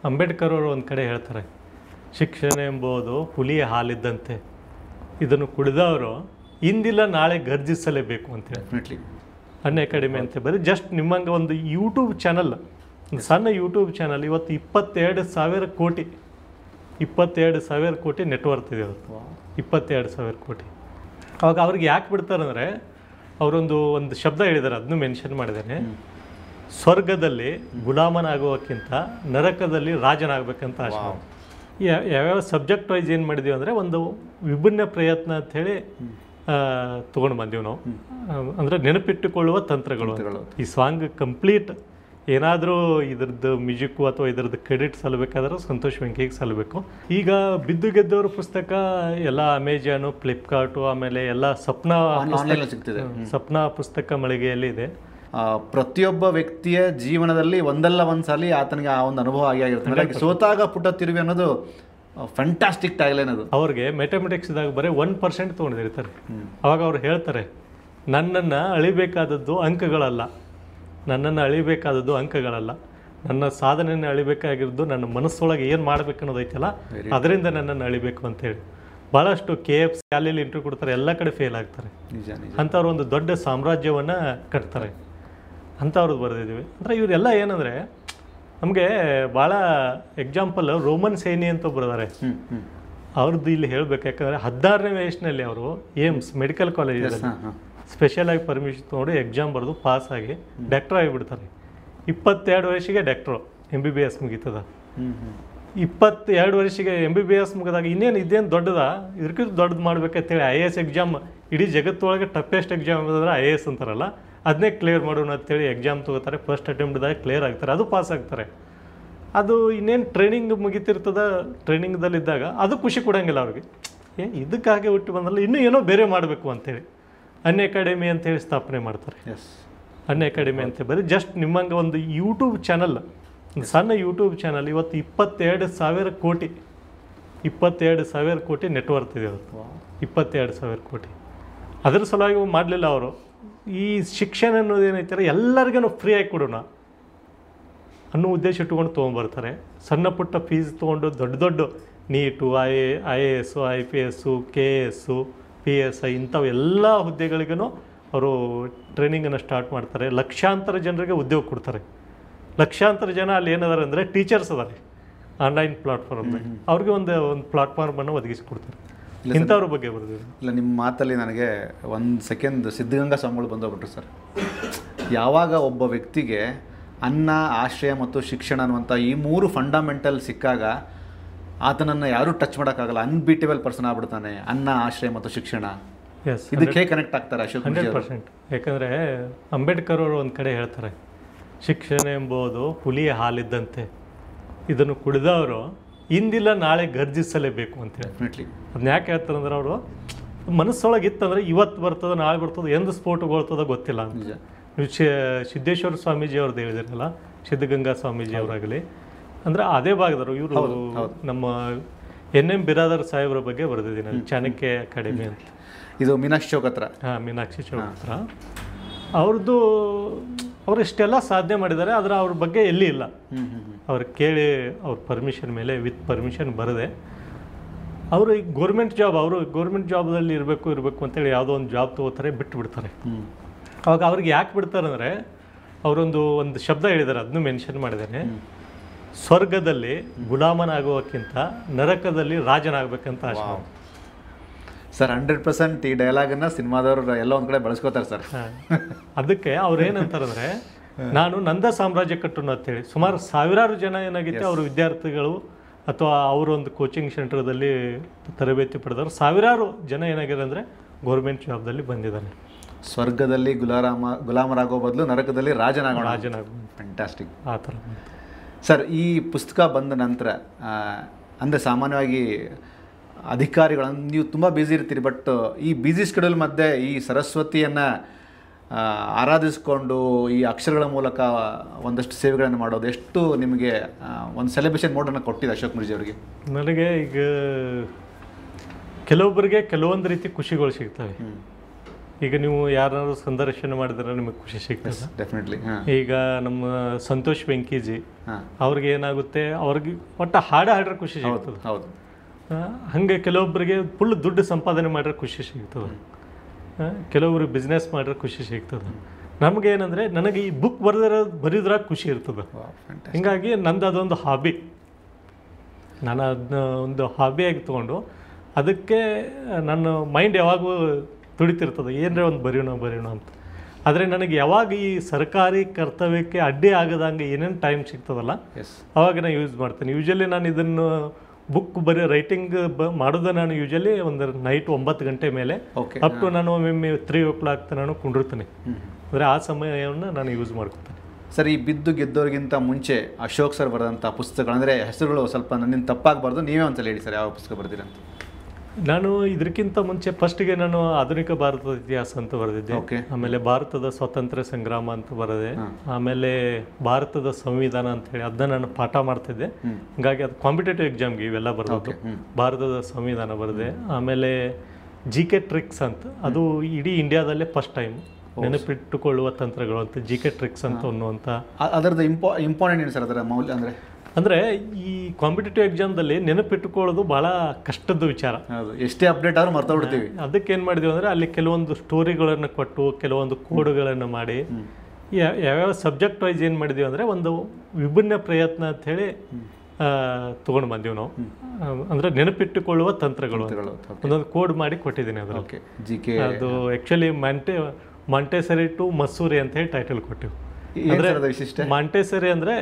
ಅಂಬೇಡ್ಕರ್ ಅವರು ಒಂದು ಕಡೆ ಹೇಳ್ತಾರೆ, ಶಿಕ್ಷಣ ಎಂಬುದು ಹುಲಿಯ ಹಾಲಿದ್ದಂತೆ, ಇದನ್ನು ಕುಡಿದವರು ಇಂದಿಲ್ಲ ನಾಳೆ ಗರ್ಜಿಸಲೇಬೇಕು ಅಂತೇಳಿ. ಅನ್ ಅಕಾಡೆಮಿ ಅಂತ ಬರೀ ಜಸ್ಟ್ ನಿಮ್ಮಂಗೆ ಒಂದು ಯೂಟ್ಯೂಬ್ ಚಾನಲ್, ಒಂದು ಸಣ್ಣ ಯೂಟ್ಯೂಬ್ ಚಾನಲ್ ಇವತ್ತು 22,000 ಕೋಟಿ ನೆಟ್ವರ್ಕ್ ಇದೆ ಅವತ್ತು. 22,000 ಕೋಟಿ. ಅವಾಗ ಅವ್ರಿಗೆ ಯಾಕೆ ಬಿಡ್ತಾರಂದರೆ ಅವರೊಂದು ಶಬ್ದ ಹೇಳಿದ್ದಾರೆ, ಅದನ್ನು ಮೆನ್ಷನ್ ಮಾಡಿದ್ದೇನೆ. ಸ್ವರ್ಗದಲ್ಲಿ ಗುಲಾಮನಾಗುವಕ್ಕಿಂತ ನರಕದಲ್ಲಿ ರಾಜನಾಗಬೇಕಂತ ಆಶೆ. ಯಾವ್ಯಾವ ಸಬ್ಜೆಕ್ಟ್ ವೈಸ್ ಏನು ಮಾಡಿದೀವಿ ಅಂದರೆ ಒಂದು ವಿಭಿನ್ನ ಪ್ರಯತ್ನ ಅಂಥೇಳಿ ತೊಗೊಂಡು ಬಂದೀವಿ ನಾವು. ಅಂದರೆ ನೆನಪಿಟ್ಟುಕೊಳ್ಳುವ ತಂತ್ರಗಳು. ಈ ಸಾಂಗ್ ಕಂಪ್ಲೀಟ್ ಏನಾದರೂ ಇದ್ರದ್ದು ಮ್ಯೂಸಿಕ್ಕು ಅಥವಾ ಇದ್ರದ್ದು ಕ್ರೆಡಿಟ್ ಸಲ್ಲಬೇಕಾದ್ರೆ ಸಂತೋಷ್ ವೆಂಕಿಗೆ ಸಲ್ಲಬೇಕು. ಈಗ ಬಿದ್ದು ಗೆದ್ದವರು ಪುಸ್ತಕ ಎಲ್ಲ ಅಮೆಜಾನು, ಫ್ಲಿಪ್ಕಾರ್ಟು, ಆಮೇಲೆ ಎಲ್ಲ ಸಪ್ನಾ ಪುಸ್ತಕ ಮಳಿಗೆಯಲ್ಲಿ ಇದೆ. ಪ್ರತಿಯೊಬ್ಬ ವ್ಯಕ್ತಿಯ ಜೀವನದಲ್ಲಿ ಒಂದಲ್ಲ ಒಂದು ಸಲ ಆತನಿಗೆ ಆ ಒಂದು ಅನುಭವ ಆಗಿರುತ್ತೆ. ಸೋತಾಗ ಪುಟ ತಿರುವಿ ಅನ್ನೋದು ಫ್ಯಾಂಟಾಸ್ಟಿಕ್ ಟ್ಯಾಗ್ಲೈನ್ ಅದು. ಅವ್ರಿಗೆ ಮ್ಯಾಥಮೆಟಿಕ್ಸ್ದಾಗ ಬರೀ 1% ತೊಗೊಂಡಿರ್ತಾರೆ. ಅವಾಗ ಅವ್ರು ಹೇಳ್ತಾರೆ, ನನ್ನನ್ನು ಅಳಿಬೇಕಾದದ್ದು ಅಂಕಗಳಲ್ಲ, ನನ್ನ ಸಾಧನೆಯನ್ನು ಅಳಿಬೇಕಾಗಿರೋದು ನನ್ನ ಮನಸ್ಸೊಳಗೆ ಏನು ಮಾಡ್ಬೇಕು ಅನ್ನೋದೈತಲ್ಲ, ಅದರಿಂದ ನನ್ನನ್ನು ಅಳಿಬೇಕು ಅಂತೇಳಿ. ಭಾಳಷ್ಟು KFC ಅಲ್ಲಿ ಇಂಟರ್ವ್ಯೂ ಕೊಡ್ತಾರೆ, ಎಲ್ಲ ಕಡೆ ಫೇಲ್ ಆಗ್ತಾರೆ. ಅಂಥವ್ರು ಒಂದು ದೊಡ್ಡ ಸಾಮ್ರಾಜ್ಯವನ್ನು ಕಟ್ತಾರೆ ಅಂಥವ್ರದ್ದು ಬರೆದಿದ್ದೀವಿ. ಅಂದರೆ ಇವರೆಲ್ಲ ಏನಂದರೆ ನಮಗೆ ಭಾಳ ಎಕ್ಸಾಂಪಲ್ ರೋಮನ್ ಸೇನಿ ಅಂತ ಬರೆದಾರೆ. ಅವ್ರದ್ದು ಇಲ್ಲಿ ಹೇಳಬೇಕು, ಯಾಕಂದರೆ 16ನೇ ವಯಸ್ಸಿನಲ್ಲಿ ಅವರು ಏಮ್ಸ್ ಮೆಡಿಕಲ್ ಕಾಲೇಜಲ್ಲಿ ಸ್ಪೆಷಲಾಗಿ ಪರ್ಮಿಷನ್ ತೊಗೊಂಡು ಎಕ್ಸಾಮ್ ಬರೆದು ಪಾಸ್ ಆಗಿ ಡಾಕ್ಟರ್ ಆಗಿಬಿಡ್ತಾರೆ. 22 ವರ್ಷಕ್ಕೆ ಡಾಕ್ಟ್ರು, MBBS ಮುಗೀತದ. 22 ವರ್ಷಕ್ಕೆ MBBS ಮುಗಿದಾಗ ಇದೇನು ದೊಡ್ಡದ, ಇದಕ್ಕಿಂತ ದೊಡ್ಡದು ಮಾಡ್ಬೇಕಂತೇಳಿ IAS ಎಕ್ಸಾಮ್, ಇಡೀ ಜಗತ್ತೊಳಗೆ ಟಫೆಸ್ಟ್ ಎಕ್ಸಾಮ್ ಅಂದರೆ IAS ಅಂತಾರಲ್ಲ, ಅದನ್ನೇ ಕ್ಲಿಯರ್ ಮಾಡೋಣ ಅಂತೇಳಿ ಎಕ್ಸಾಮ್ ತೊಗೋತಾರೆ. ಫಸ್ಟ್ ಅಟೆಂಪ್ಟ್ದಾಗ ಕ್ಲಿಯರ್ ಆಗ್ತಾರೆ, ಅದು ಪಾಸ್ ಆಗ್ತಾರೆ. ಅದು ಇನ್ನೇನು ಟ್ರೈನಿಂಗ್ ಮುಗಿತಿರ್ತದ, ಟ್ರೈನಿಂಗ್ದಲ್ಲಿದ್ದಾಗ ಅದು ಖುಷಿ ಕೊಡೋಂಗಿಲ್ಲ ಅವ್ರಿಗೆ. ಇದಕ್ಕಾಗೆ ಹುಟ್ಟು ಬಂದಲ್ಲ, ಇನ್ನೂ ಏನೋ ಬೇರೆ ಮಾಡಬೇಕು ಅಂತೇಳಿ ಅನ್ ಅಕಾಡೆಮಿ ಅಂತೇಳಿ ಸ್ಥಾಪನೆ ಮಾಡ್ತಾರೆ. ಅನ್ ಅಕಾಡೆಮಿ ಅಂತ ಬರೀ ಜಸ್ಟ್ ನಿಮ್ಮಂಗೆ ಒಂದು ಯೂಟ್ಯೂಬ್ ಚಾನಲ್, ಒಂದು ಸಣ್ಣ ಯೂಟ್ಯೂಬ್ ಚಾನಲ್ ಇವತ್ತು 22,000 ಕೋಟಿ ನೆಟ್ವರ್ಕ್ ಇದೆ ಅವತ್ತು. 22,000 ಕೋಟಿ. ಅದರ ಸಲುವಾಗಿ ಮಾಡಲಿಲ್ಲ ಅವರು. ಈ ಶಿಕ್ಷಣ ಅನ್ನೋದು ಏನೈತಾರೆ ಎಲ್ಲರಿಗೂ ಫ್ರೀಯಾಗಿ ಕೊಡೋಣ ಅನ್ನೋ ಉದ್ದೇಶ ಇಟ್ಕೊಂಡು ತೊಗೊಂಬರ್ತಾರೆ. ಸಣ್ಣ ಪುಟ್ಟ ಫೀಸ್ ತೊಗೊಂಡು ದೊಡ್ಡ NEET, IAS, IPS, KS, PSI ಇಂಥವು ಎಲ್ಲ ಹುದ್ದೆಗಳಿಗೂ ಅವರು ಟ್ರೈನಿಂಗನ್ನು ಸ್ಟಾರ್ಟ್ ಮಾಡ್ತಾರೆ. ಲಕ್ಷಾಂತರ ಜನರಿಗೆ ಉದ್ಯೋಗ ಕೊಡ್ತಾರೆ. ಲಕ್ಷಾಂತರ ಜನ ಅಲ್ಲಿ ಏನದಾರೆ ಅಂದರೆ ಟೀಚರ್ಸ್ ಅದಾರೆ ಆನ್ಲೈನ್ ಪ್ಲಾಟ್ಫಾರ್ಮ್ದಾಗ, ಅವ್ರಿಗೆ ಒಂದು ಪ್ಲಾಟ್ಫಾರ್ಮನ್ನು ಒದಗಿಸಿಕೊಡ್ತಾರೆ. ಇಂಥವ್ರ ಬಗ್ಗೆ ಬರೋದು ಇಲ್ಲ. ನಿಮ್ಮ ಮಾತಲ್ಲಿ ನನಗೆ 1 ಸೆಕೆಂಡ್ ಸಿದ್ಧಗಂಗಾ ಸ್ವಾಮಿಗಳು ಬಂದೋಗ್ಬಿಟ್ರು ಸರ್. ಯಾವಾಗ ಒಬ್ಬ ವ್ಯಕ್ತಿಗೆ ಅನ್ನ, ಆಶ್ರಯ ಮತ್ತು ಶಿಕ್ಷಣ ಅನ್ನುವಂಥ ಈ 3 ಫಂಡಮೆಂಟಲ್ ಸಿಕ್ಕಾಗ ಆತನನ್ನು ಯಾರೂ ಟಚ್ ಮಾಡೋಕ್ಕಾಗಲ್ಲ. ಅನ್ಬೀಟೇಬಲ್ ಪರ್ಸನ್ ಆಗ್ಬಿಡ್ತಾನೆ. ಅನ್ನ, ಆಶ್ರಯ ಮತ್ತು ಶಿಕ್ಷಣ ಇದಕ್ಕೆ ಕನೆಕ್ಟ್ ಆಗ್ತಾರೆ. 100%. ಯಾಕಂದರೆ ಅಂಬೇಡ್ಕರ್ ಅವರು ಒಂದು ಕಡೆ ಹೇಳ್ತಾರೆ, ಶಿಕ್ಷಣ ಎಂಬುದು ಹುಲಿಯ ಹಾಲಿದ್ದಂತೆ, ಇದನ್ನು ಕುಡಿದವರು ಇಂದಿಲ್ಲ ನಾಳೆ ಗರ್ಜಿಸಲೇಬೇಕು ಅಂತೇಳಿ. ಅದನ್ನ ಯಾಕೆ ಹೇಳ್ತಾರೆ ಅಂದ್ರೆ ಅವರು ಮನಸ್ಸೊಳಗೆ ಇತ್ತಂದರೆ ಇವತ್ತು ಬರ್ತದೆ, ನಾಳೆ ಬರ್ತದೆ, ಎಂದು ಸ್ಫೋಟಗೊಳ್ತದೋ ಗೊತ್ತಿಲ್ಲ ಅಂತ. ನೀವು ಸಿದ್ದೇಶ್ವರ ಸ್ವಾಮೀಜಿ ಅವ್ರದ್ದು ಹೇಳಿದಿರಲ್ಲ, ಸಿದ್ಧಗಂಗಾ ಸ್ವಾಮೀಜಿ ಅವರಾಗಲಿ, ಅಂದರೆ ಅದೇ ಭಾಗದವರು. ಇವರು ನಮ್ಮ NM ಬಿರಾದರ್ ಸಾಹೇಬ್ರ ಬಗ್ಗೆ ಬರೆದಿದ್ದೀನಿ, ಚಾಣಕ್ಯ ಅಕಾಡೆಮಿ ಅಂತ. ಇದು ಮೀನಾಕ್ಷಿ ಚೌಕ್ ಹತ್ರ. ಮೀನಾಕ್ಷಿ ಚೌಕ್ ಹತ್ರ. ಅವ್ರದ್ದು ಅವ್ರು ಇಷ್ಟೆಲ್ಲ ಸಾಧನೆ ಮಾಡಿದ್ದಾರೆ, ಆದರೆ ಅವ್ರ ಬಗ್ಗೆ ಎಲ್ಲಿ ಇಲ್ಲ. ಅವ್ರು ಕೇಳಿ ಅವ್ರ ಪರ್ಮಿಷನ್ ಮೇಲೆ ವಿತ್ ಪರ್ಮಿಷನ್ ಬರದೆ ಅವರು ಈಗ ಗೌರ್ಮೆಂಟ್ ಜಾಬ್ದಲ್ಲಿ ಇರಬೇಕು ಅಂತೇಳಿ ಯಾವುದೋ ಒಂದು ಜಾಬ್ ತೊಗೋತಾರೆ, ಬಿಟ್ಟು ಬಿಡ್ತಾರೆ. ಅವಾಗ ಅವ್ರಿಗೆ ಯಾಕೆ ಬಿಡ್ತಾರೆ ಅಂದರೆ ಅವರೊಂದು ಶಬ್ದ ಹೇಳಿದ್ದಾರೆ, ಅದನ್ನು ಮೆನ್ಷನ್ ಮಾಡಿದ್ದೇನೆ. ಸ್ವರ್ಗದಲ್ಲಿ ಗುಲಾಮನಾಗುವಕ್ಕಿಂತ ನರಕದಲ್ಲಿ ರಾಜನಾಗಬೇಕಂತ ಆಶೆ. ಸರ್ 100% ಈ ಡೈಲಾಗನ್ನು ಸಿನಿಮಾದವರು ಎಲ್ಲ ಒಂದು ಕಡೆ ಬಳಸ್ಕೋತಾರೆ ಸರ್. ಅದಕ್ಕೆ ಅವ್ರು ಏನಂತಾರಂದರೆ, ನಾನು ನಂದ ಸಾಮ್ರಾಜ್ಯ ಕಟ್ಟೋಣ ಅಂತೇಳಿ ಸುಮಾರು ಸಾವಿರಾರು ಜನ ಏನಾಗಿತ್ತು ಅವರು ವಿದ್ಯಾರ್ಥಿಗಳು ಅಥವಾ ಅವರೊಂದು ಕೋಚಿಂಗ್ ಸೆಂಟರ್ದಲ್ಲಿ ತರಬೇತಿ ಪಡೆದವರು ಸಾವಿರಾರು ಜನ ಏನಾಗಿದೆ ಅಂದರೆ ಗೌರ್ಮೆಂಟ್ ಜಾಬ್ದಲ್ಲಿ ಬಂದಿದ್ದಾನೆ. ಸ್ವರ್ಗದಲ್ಲಿ ಗುಲಾಮರಾಗೋ ಬದಲು ನರಕದಲ್ಲಿ ರಾಜನಾಗೋಣ. ಫ್ಯಾಂಟಾಸ್ಟಿಕ್. ಆ ಥರ ಸರ್, ಈ ಪುಸ್ತಕ ಬಂದ ನಂತರ ಅಂದರೆ ಸಾಮಾನ್ಯವಾಗಿ ಅಧಿಕಾರಿಗಳನ್ನು ನೀವು ತುಂಬ ಬ್ಯುಸಿ ಇರ್ತೀರಿ, ಬಟ್ ಈ ಬ್ಯುಸಿ ಸ್ಕೆಡ್ಯೂಲ್ ಮಧ್ಯೆ ಈ ಸರಸ್ವತಿಯನ್ನು ಆರಾಧಿಸಿಕೊಂಡು ಈ ಅಕ್ಷರಗಳ ಮೂಲಕ ಒಂದಷ್ಟು ಸೇವೆಗಳನ್ನು ಮಾಡೋದು ಎಷ್ಟು ನಿಮಗೆ ಒಂದು ಸೆಲೆಬ್ರೇಷನ್ ಮೋಡನ್ನು ಕೊಟ್ಟಿದೆ ಅಶೋಕ್ ಮಿರ್ಜಿ ಅವರಿಗೆ? ನನಗೆ ಈಗ ಕೆಲವೊಬ್ಬರಿಗೆ ಕೆಲವೊಂದು ರೀತಿ ಖುಷಿಗಳು ಸಿಗ್ತವೆ. ಈಗ ನೀವು ಯಾರು ಸಂದರ್ಶನ ಮಾಡಿದ್ರೆ ನಿಮಗೆ ಖುಷಿ ಸಿಗ್ತದೆ. ಡೆಫಿನೆಟ್ಲಿ. ಈಗ ನಮ್ಮ ಸಂತೋಷ್ ವೆಂಕಿಜಿ ಅವ್ರಿಗೆ ಏನಾಗುತ್ತೆ, ಅವ್ರಿಗೆ ಒಟ್ಟು ಹಾಡ್ರೆ ಖುಷಿ ಸಿಗ್ತದೆ. ಹೌದು. ಹಾಗೆ ಕೆಲವೊಬ್ಬರಿಗೆ ಫುಲ್ ದುಡ್ಡು ಸಂಪಾದನೆ ಮಾಡಿದ್ರೆ ಖುಷಿ ಸಿಗ್ತದೆ, ಕೆಲವೊಬ್ರಿಗೆ ಬಿಸ್ನೆಸ್ ಮಾಡಿದ್ರೆ ಖುಷಿ ಸಿಗ್ತದೆ. ನಮ್ಗೆ ಏನಂದರೆ ನನಗೆ ಈ ಬುಕ್ ಬರೆದ್ರಾಗ ಖುಷಿ ಇರ್ತದೆ. ಹಿಂಗಾಗಿ ನಂದು ಅದೊಂದು ಹಾಬಿ, ನಾನು ಅದನ್ನ ಒಂದು ಹಾಬಿಯಾಗಿ ತೊಗೊಂಡು ಅದಕ್ಕೆ ನನ್ನ ಮೈಂಡ್ ಯಾವಾಗೂ ತುಡಿತಿರ್ತದೆ, ಏನರೇ ಒಂದು ಬರೆಯೋಣ ಅಂತ. ಆದರೆ ನನಗೆ ಯಾವಾಗ ಈ ಸರ್ಕಾರಿ ಕರ್ತವ್ಯಕ್ಕೆ ಅಡ್ಡಿ ಆಗದಂಗೆ ಏನೇನು ಟೈಮ್ ಸಿಗ್ತದಲ್ಲ ಅವಾಗ ನಾನು ಯೂಸ್ ಮಾಡ್ತೇನೆ. ಯೂಶಲಿ ನಾನು ಇದನ್ನು ಬುಕ್ ರೈಟಿಂಗ್ ಮಾಡೋದು ನಾನು ಯೂಶಲಿ ಒಂದು ನೈಟ್ 9 ಗಂಟೆ ಮೇಲೆ ಅಪ್ ಟು ನಾನು ಒಮ್ಮೆ 3 o'clock ನಾನು ಕುಂಡಿರ್ತೀನಿ. ಅಂದರೆ ಆ ಸಮಯವನ್ನು ನಾನು ಯೂಸ್ ಮಾಡ್ಕೊತೇನೆ. ಸರ್, ಈ ಬಿದ್ದು ಗೆದ್ದೋರಿಗಿಂತ ಮುಂಚೆ ಅಶೋಕ್ ಸರ್ ಬರೆದಂಥ ಪುಸ್ತಕಗಳು, ಅಂದರೆ ಹೆಸರುಗಳು ಸ್ವಲ್ಪ ನನ್ನಿಂದ ತಪ್ಪಾಗಬಾರ್ದು, ನೀವೇ ಒಂದ್ಸಲ ಹೇಳಿ ಸರ್ ಯಾವ ಪುಸ್ತಕ ಬರ್ತೀರಂತ. ನಾನು ಇದಕ್ಕಿಂತ ಮುಂಚೆ ಫಸ್ಟಿಗೆ ನಾನು ಆಧುನಿಕ ಭಾರತದ ಇತಿಹಾಸ ಅಂತ ಬರೆದಿದ್ದೆ, ಆಮೇಲೆ ಭಾರತದ ಸ್ವಾತಂತ್ರ್ಯ ಸಂಗ್ರಾಮ ಅಂತ ಬರೆದೆ, ಆಮೇಲೆ ಭಾರತದ ಸಂವಿಧಾನ ಅಂತ ಹೇಳಿ ಅದನ್ನ ನಾನು ಪಾಠ ಮಾಡ್ತಿದ್ದೆ. ಹೀಗಾಗಿ ಅದು ಕಾಂಪಿಟೇಟಿವ್ ಎಕ್ಸಾಮ್ಗೆ ಇವೆಲ್ಲ ಬರೆದದ್ದು. ಭಾರತದ ಸಂವಿಧಾನ ಬರೆದೆ. ಆಮೇಲೆ GK ಟ್ರಿಕ್ಸ್ ಅಂತ, ಅದು ಇಡೀ ಇಂಡಿಯಾದಲ್ಲೇ ಫಸ್ಟ್ ಟೈಮ್ ನೆನಪಿಟ್ಟುಕೊಳ್ಳುವ ತಂತ್ರಗಳು ಅಂತ GK ಟ್ರಿಕ್ಸ್ ಅಂತ ಅನ್ನುವಂಥ. ಅದರದ್ದು ಇಂಪಾರ್ಟೆಂಟ್ ಏನು ಸರ್ ಅದರ ಮೌಲ್ಯ? ಅಂದರೆ ಈ ಕಾಂಪಿಟೇಟಿವ್ ಎಕ್ಸಾಮ್ದಲ್ಲಿ ನೆನಪಿಟ್ಟುಕೊಳ್ಳೋದು ಭಾಳ ಕಷ್ಟದ ವಿಚಾರ. ಎಷ್ಟೇ ಅಪ್ಡೇಟ್ ಆದ್ರೂ ಮರ್ತೋಗ್ಬಿಡ್ತೀವಿ. ಅದಕ್ಕೆ ಏನು ಮಾಡಿದ್ವಿ ಅಂದರೆ ಅಲ್ಲಿ ಕೆಲವೊಂದು ಸ್ಟೋರಿಗಳನ್ನು ಕೊಟ್ಟು ಕೆಲವೊಂದು ಕೋಡ್ಗಳನ್ನು ಮಾಡಿ ಯಾವ್ಯಾವ ಸಬ್ಜೆಕ್ಟ್ ವೈಸ್ ಏನು ಮಾಡಿದ್ವಿ ಅಂದರೆ ಒಂದು ವಿಭಿನ್ನ ಪ್ರಯತ್ನ ಅಂಥೇಳಿ ತೊಗೊಂಡು ಬಂದೀವಿ ನಾವು. ಅಂದರೆ ನೆನಪಿಟ್ಟುಕೊಳ್ಳುವ ತಂತ್ರಗಳು ಒಂದೊಂದು ಕೋಡ್ ಮಾಡಿ ಕೊಟ್ಟಿದ್ದೀನಿ ಅದರಲ್ಲಿ. ಅದು ಆ್ಯಕ್ಚುಲಿ ಮಾಂಟೆಸರಿ ಟು ಮಸೂರಿ ಅಂತ ಹೇಳಿ ಟೈಟಲ್ ಕೊಟ್ಟಿವಿ. ಅಂದರೆ ಮಾಂಟೆಸರಿ ಅಂದರೆ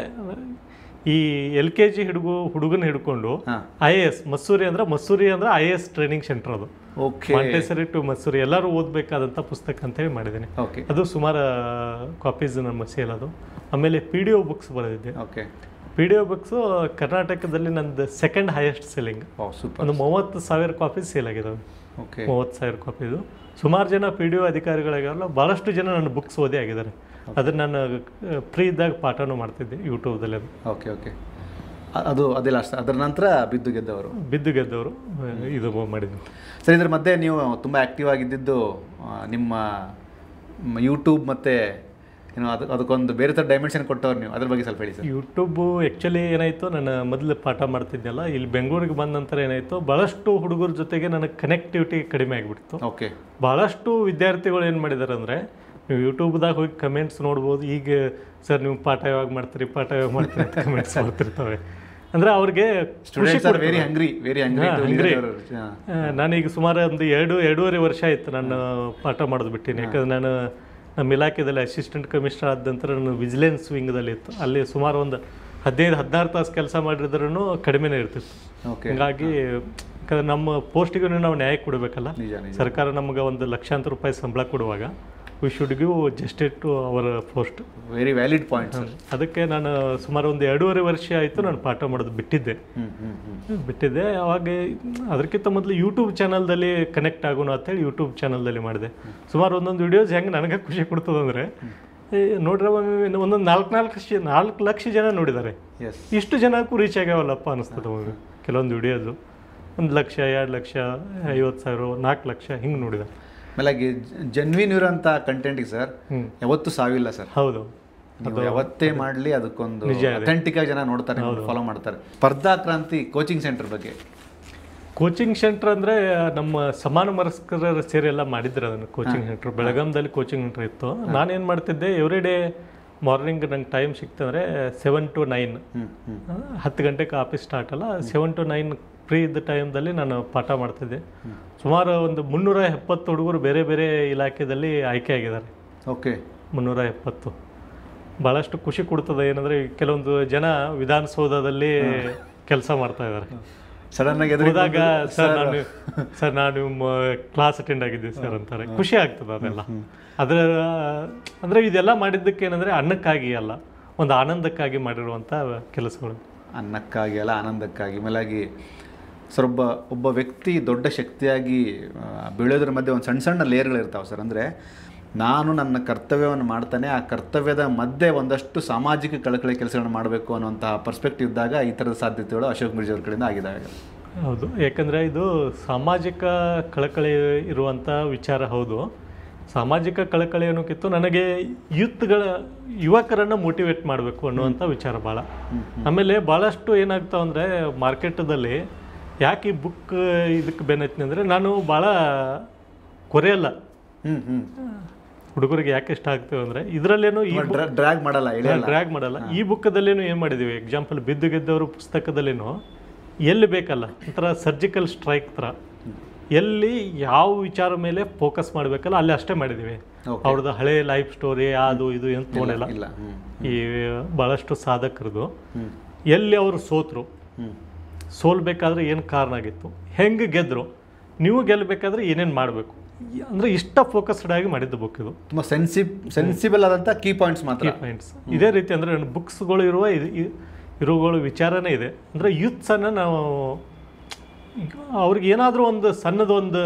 ಈ LKG ಹುಡುಗನ ಹಿಡ್ಕೊಂಡು IAS, ಮಸೂರಿ ಅಂದ್ರೆ IAS ಟ್ರೈನಿಂಗ್ ಸೆಂಟರ್. ಅದು ಮಾಂಟೆಸರಿ ಟು ಮಸೂರಿ ಎಲ್ಲರೂ ಓದಬೇಕಾದಂಥ ಪುಸ್ತಕ ಅಂತೇಳಿ ಮಾಡಿದ್ದೀನಿ. ಅದು ಸುಮಾರು ಕಾಪೀಸ್ ನಮ್ಮ ಸೇಲ್. ಅದು ಆಮೇಲೆ PDO ಬುಕ್ಸ್ ಬರೆದಿದ್ದೆ. PDO ಬುಕ್ಸು ಕರ್ನಾಟಕದಲ್ಲಿ ನಂದು ಸೆಕೆಂಡ್ ಹೈಯೆಸ್ಟ್ ಸೆಲ್ಲಿಂಗ್. ಒಂದು 30,000 ಕಾಪೀಸ್ ಸೇಲ್ ಆಗಿದ್ದಾವೆ. 30,000 ಕಾಪೀಸು. ಸುಮಾರು ಜನ PDO ಅಧಿಕಾರಿಗಳಾಗಲ್ಲ, ಭಾಳಷ್ಟು ಜನ ನನ್ನ ಬುಕ್ಸ್ ಓದಿ ಆಗಿದ್ದಾರೆ. ಅದನ್ನು ನಾನು ಫ್ರೀ ಇದ್ದಾಗ ಪಾಠನೂ ಮಾಡ್ತಿದ್ದೆ ಯೂಟ್ಯೂಬ್ದಲ್ಲಿ. ಅದು ಅದೆಲ್ಲ ಅಷ್ಟೇ. ಅದರ ನಂತರ ಬಿದ್ದು ಗೆದ್ದವರು ಇದು ಮಾಡಿದ್ವಿ. ಸರ್, ಇದ್ರ ಮಧ್ಯೆ ನೀವು ತುಂಬ ಆ್ಯಕ್ಟಿವ್ ಆಗಿದ್ದು ನಿಮ್ಮ ಯೂಟ್ಯೂಬ್ ಮತ್ತು ಏನು ಅದಕ್ಕೊಂದು ಬೇರೆ ಥರ ಡೈಮೆನ್ಷನ್ ಕೊಟ್ಟವ್ರು ನೀವು, ಅದ್ರ ಬಗ್ಗೆ ಸ್ವಲ್ಪ ಹೇಳಿ ಸರ್. ಯೂಟ್ಯೂಬು ಆ್ಯಕ್ಚುಲಿ ಏನಾಯಿತು, ನಾನು ಮೊದಲು ಪಾಠ ಮಾಡ್ತಿದ್ದೆಲ್ಲ, ಇಲ್ಲಿ ಬೆಂಗಳೂರಿಗೆ ಬಂದ ನಂತರ ಏನಾಯಿತು, ಭಾಳಷ್ಟು ಹುಡುಗರ ಜೊತೆಗೆ ನನಗೆ ಕನೆಕ್ಟಿವಿಟಿ ಕಡಿಮೆ ಆಗಿಬಿಡ್ತು. ಭಾಳಷ್ಟು ವಿದ್ಯಾರ್ಥಿಗಳು ಏನು ಮಾಡಿದ್ದಾರೆ ಅಂದರೆ, ನೀವು ಯೂಟ್ಯೂಬ್ದಾಗ ಹೋಗಿ ಕಮೆಂಟ್ಸ್ ನೋಡ್ಬೋದು. ಈಗ ಸರ್ ನೀವು ಪಾಠ ಯಾವಾಗ ಮಾಡ್ತೀರಿ ಅಂತ ಕಮೆಂಟ್ಸ್ ಮಾಡ್ತಿರ್ತವೆ. ಅಂದರೆ ಅವ್ರಿಗೆ ನಾನೀಗ ಸುಮಾರು ಒಂದು 2.5 ವರ್ಷ ಆಯಿತು ನಾನು ಪಾಠ ಮಾಡೋದು ಬಿಟ್ಟಿನಿ. ಯಾಕಂದ್ರೆ ನಾನು ನಮ್ಮ ಇಲಾಖೆಯಲ್ಲಿ ಅಸಿಸ್ಟೆಂಟ್ ಕಮಿಷನರ್ ಆದ ನಂತರ ನಾನು ವಿಜಿಲೆನ್ಸ್ ವಿಂಗ್ದಲ್ಲಿ ಇತ್ತು. ಅಲ್ಲಿ ಸುಮಾರು ಒಂದು 15-16 ತಾಸು ಕೆಲಸ ಮಾಡಿದ್ರೂ ಕಡಿಮೆನೇ ಇರ್ತಿತ್ತು. ಹೀಗಾಗಿ ಯಾಕಂದ್ರೆ ನಮ್ಮ ಪೋಸ್ಟಿಗೂ ನಾವು ನ್ಯಾಯ ಕೊಡಬೇಕಲ್ಲ. ಸರ್ಕಾರ ನಮಗೆ ಒಂದು ಲಕ್ಷಾಂತರ ರೂಪಾಯಿ ಸಂಬಳ ಕೊಡುವಾಗ we should give justice to our post. Very valid point. ಅದಕ್ಕೆ ನಾನು ಸುಮಾರು ಒಂದು 2.5 ವರ್ಷ ಆಯಿತು ನಾನು ಪಾಠ ಮಾಡೋದು ಬಿಟ್ಟಿದ್ದೆ. ಅವಾಗ ಅದಕ್ಕಿಂತ ಮೊದಲು ಯೂಟ್ಯೂಬ್ ಚಾನಲ್ದಲ್ಲಿ ಕನೆಕ್ಟ್ ಆಗೋಣ ಅಂತೇಳಿ ಯೂಟ್ಯೂಬ್ ಚಾನಲ್ದಲ್ಲಿ ಮಾಡಿದೆ. ಸುಮಾರು ಒಂದೊಂದು ವಿಡಿಯೋಸ್ ಹೆಂಗೆ ನನಗೆ ಖುಷಿ ಕೊಡ್ತದಂದರೆ, ನೋಡ್ರೆ ಒಂದೊಂದು 4 ಲಕ್ಷ ಜನ ನೋಡಿದ್ದಾರೆ. ಇಷ್ಟು ಜನಕ್ಕೂ ರೀಚ್ ಆಗ್ಯಾವಲ್ಲಪ್ಪ ಅನಿಸ್ತದೆ. ಕೆಲವೊಂದು ವಿಡಿಯೋದು 1 ಲಕ್ಷ, 2 ಲಕ್ಷ, 50,000, 4 ಲಕ್ಷ ಹಿಂಗೆ ನೋಡಿದ್ದಾರೆ. ಆಮೇಲೆ ಜೆನ್ವಿನ್ ಇರೋಂಥ ಕಂಟೆಂಟಿಗೆ ಸರ್ ಯಾವತ್ತೂ ಸಾವಿಲ್ಲ ಸರ್. ಹೌದು, ಯಾವತ್ತೇ ಮಾಡಲಿ ಅದಕ್ಕೊಂದು ಅಥೆಂಟಿಕ್ ಆಗಿ ಜನ ನೋಡ್ತಾರೆ, ಫಾಲೋ ಮಾಡ್ತಾರೆ. ಸ್ಪರ್ಧಾ ಕ್ರಾಂತಿ ಕೋಚಿಂಗ್ ಸೆಂಟರ್ ಬಗ್ಗೆ. ಕೋಚಿಂಗ್ ಸೆಂಟರ್ ಅಂದರೆ ನಮ್ಮ ಸಮಾನ ಮನಸ್ಕರ ಸೇರಿ ಎಲ್ಲ ಮಾಡಿದ್ರು ಅದನ್ನು. ಕೋಚಿಂಗ್ ಸೆಂಟರ್ ಬೆಳಗಾಂದಲ್ಲಿ ಕೋಚಿಂಗ್ ಸೆಂಟರ್ ಇತ್ತು. ನಾನೇನು ಮಾಡ್ತಿದ್ದೆ, ಎವ್ರಿ ಡೇ ಮಾರ್ನಿಂಗ್ ನಂಗೆ ಟೈಮ್ ಸಿಕ್ತಂದರೆ 7 to 9, 10 ಗಂಟೆಗೆ ಆಫೀಸ್ ಸ್ಟಾರ್ಟ್ ಅಲ್ಲ, 7 to 9 ಫ್ರೀ ಇದ್ದ ಟೈಮ್ದಲ್ಲಿ ನಾನು ಪಾಠ ಮಾಡ್ತಿದ್ದೆ. ಸುಮಾರು ಒಂದು 370 ಹುಡುಗರು ಬೇರೆ ಬೇರೆ ಇಲಾಖೆಯಲ್ಲಿ ಆಯ್ಕೆ ಆಗಿದ್ದಾರೆ. 370 ಭಾಳಷ್ಟು ಖುಷಿ ಕೊಡ್ತದೆ. ಏನಂದರೆ ಕೆಲವೊಂದು ಜನ ವಿಧಾನಸೌಧದಲ್ಲಿ ಕೆಲಸ ಮಾಡ್ತಾ ಇದ್ದಾರೆ. ಸಡನ್ನಾಗಿ ಹೋದಾಗ ಸರ್ ನಾನು ನಿಮ್ಮ ಕ್ಲಾಸ್ ಅಟೆಂಡ್ ಆಗಿದ್ದೆ ಸರ್ ಅಂತಾರೆ. ಖುಷಿ ಆಗ್ತದೆ ಅದೆಲ್ಲ. ಅಂದರೆ ಇದೆಲ್ಲ ಮಾಡಿದ್ದಕ್ಕೆ ಏನಂದರೆ ಅನ್ನಕ್ಕಾಗಿ ಅಲ್ಲ, ಒಂದು ಆನಂದಕ್ಕಾಗಿ ಮಾಡಿರುವಂಥ ಕೆಲಸಗಳು. ಅನ್ನಕ್ಕಾಗಿ ಅಲ್ಲ, ಆನಂದಕ್ಕಾಗಿ. ಮೇಲಾಗಿ ಸರ್, ಒಬ್ಬ ವ್ಯಕ್ತಿ ದೊಡ್ಡ ಶಕ್ತಿಯಾಗಿ ಬೆಳೆಯೋದ್ರ ಮಧ್ಯೆ ಒಂದು ಸಣ್ಣ ಸಣ್ಣ ಲೇಯರ್ಗಳಿರ್ತಾವೆ ಸರ್. ಅಂದರೆ ನಾನು ನನ್ನ ಕರ್ತವ್ಯವನ್ನು ಮಾಡ್ತಾನೆ, ಆ ಕರ್ತವ್ಯದ ಮಧ್ಯೆ ಒಂದಷ್ಟು ಸಾಮಾಜಿಕ ಕಳಕಳಿ ಕೆಲಸಗಳನ್ನು ಮಾಡಬೇಕು ಅನ್ನುವಂಥ ಪರ್ಸ್ಪೆಕ್ಟಿವ್ ಇದ್ದಾಗ ಈ ಥರದ ಸಾಧ್ಯತೆಗಳು ಅಶೋಕ್ ಮಿರ್ಜಿ ಅವ್ರ ಕಡೆಯಿಂದ ಆಗಿದ್ದಾವೆ. ಹೌದು, ಯಾಕಂದರೆ ಇದು ಸಾಮಾಜಿಕ ಕಳಕಳಿ ಇರುವಂಥ ವಿಚಾರ. ಹೌದು, ಸಾಮಾಜಿಕ ಕಳಕಳಿ ಅನ್ನೋಕ್ಕಿತ್ತು ನನಗೆ ಯುವಕರನ್ನು ಮೋಟಿವೇಟ್ ಮಾಡಬೇಕು ಅನ್ನುವಂಥ ವಿಚಾರ ಭಾಳ. ಆಮೇಲೆ ಭಾಳಷ್ಟು ಏನಾಗ್ತಾವೆ ಅಂದರೆ ಮಾರ್ಕೆಟದಲ್ಲಿ ಯಾಕೆ ಈ ಬುಕ್ ಇದಕ್ಕೆ ಬೆನ್ನತ್ತೀನಿ ಅಂದರೆ ನಾನು ಭಾಳ ಕೊರೆಯಲ್ಲ ಹುಡುಗರಿಗೆ ಯಾಕೆ ಇಷ್ಟ ಆಗ್ತೇವೆ ಅಂದರೆ ಇದರಲ್ಲೇನು ಈ ಡ್ರ್ಯಾಗ್ ಮಾಡಲ್ಲ. ಈ ಬುಕ್ಕದಲ್ಲೇನು ಏನು ಮಾಡಿದ್ದೀವಿ, ಎಕ್ಸಾಂಪಲ್ ಬಿದ್ದು ಗೆದ್ದವರು ಪುಸ್ತಕದಲ್ಲೇನು ಎಲ್ಲಿ ಬೇಕಲ್ಲ ಒಂಥರ ಸರ್ಜಿಕಲ್ ಸ್ಟ್ರೈಕ್ ಥರ ಎಲ್ಲಿ ಯಾವ ವಿಚಾರ ಮೇಲೆ ಫೋಕಸ್ ಮಾಡಬೇಕಲ್ಲ ಅಲ್ಲಿ ಅಷ್ಟೇ ಮಾಡಿದ್ದೀವಿ. ಅವ್ರದ್ದು ಹಳೆ ಲೈಫ್ ಸ್ಟೋರಿ ಅದು ಇದು ಏನು ತೊಗೊಂಡಿಲ್ಲ. ಈ ಭಾಳಷ್ಟು ಸಾಧಕರದು ಎಲ್ಲಿ ಅವರು ಸೋಲ್ಬೇಕಾದ್ರೆ ಏನು ಕಾರಣ ಆಗಿತ್ತು, ಹೆಂಗೆ ಗೆದ್ದರು, ನೀವು ಗೆಲ್ಲಬೇಕಾದ್ರೆ ಏನೇನು ಮಾಡಬೇಕು ಅಂದರೆ ಇಷ್ಟ ಫೋಕಸ್ಡ್ ಆಗಿ ಮಾಡಿದ್ದು ಬುಕ್ ಇದು. ತುಂಬ ಸೆನ್ಸಿಬಲ್ ಆದಂಥ ಕೀ ಪಾಯಿಂಟ್ಸ್. ಇದೇ ರೀತಿ ಅಂದರೆ ಬುಕ್ಸ್ಗಳು ಇರುವುಗಳ ವಿಚಾರನೇ ಇದೆ. ಅಂದರೆ ಯೂತ್ಸನ್ನು ನಾವು ಅವ್ರಿಗೆ ಏನಾದರೂ ಒಂದು ಸಣ್ಣದೊಂದು